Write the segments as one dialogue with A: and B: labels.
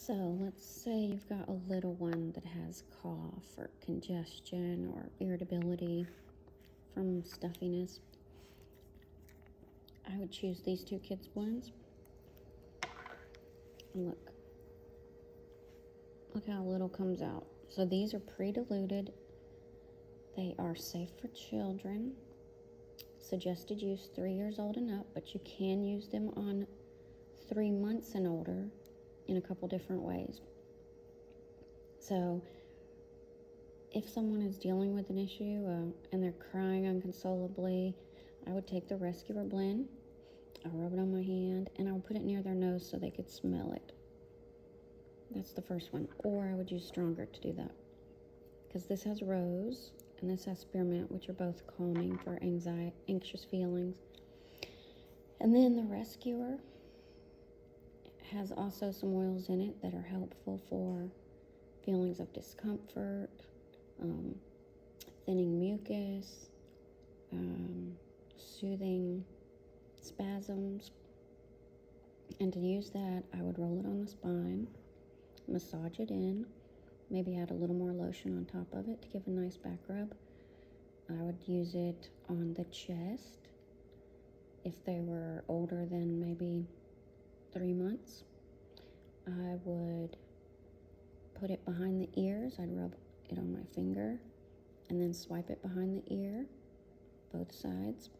A: So let's say you've got a little one that has cough or congestion or irritability from stuffiness. I would choose these two kids' blends. And look how little comes out. So these are pre-diluted. They are safe for children. Suggested use 3 years old and up, but you can use them on 3 months and older in a couple different ways. So if someone is dealing with an issue and they're crying unconsolably, I would take the Rescuer blend, I'll rub it on my hand, and I'll put it near their nose so they could smell it. That's the first one. Or I would use Stronger to do that, because this has rose and this has spearmint, which are both calming for anxious feelings. And then the Rescuer has also some oils in it that are helpful for feelings of discomfort, thinning mucus, soothing spasms. And to use that, I would roll it on the spine, massage it in, maybe add a little more lotion on top of it to give a nice back rub. I would use it on the chest if they were older than maybe 3 months. I would put it behind the ears. I'd rub it on my finger and then swipe it behind the ear, both sides,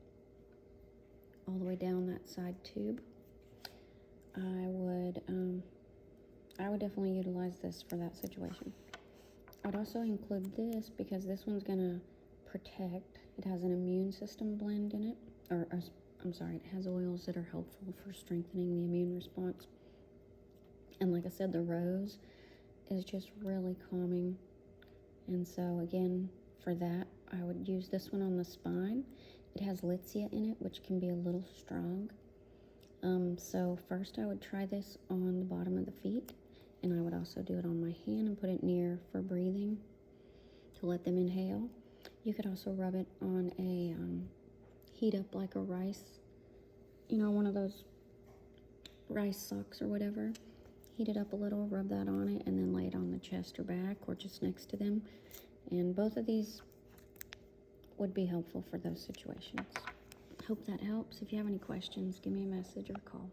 A: all the way down that side tube. I would definitely utilize this for that situation. I'd also include this because this one's gonna protect. It has an immune system blend in it, it has oils that are helpful for strengthening the immune response. And like I said, the rose is just really calming. And so again, for that, I would use this one on the spine. It has Litsea in it, which can be a little strong. So first I would try this on the bottom of the feet, and I would also do it on my hand and put it near for breathing to let them inhale. You could also rub it on a heat up like a rice, one of those rice socks or whatever. Heat it up a little, rub that on it, and then lay it on the chest or back or just next to them. And both of these would be helpful for those situations. Hope that helps. If you have any questions, give me a message or call.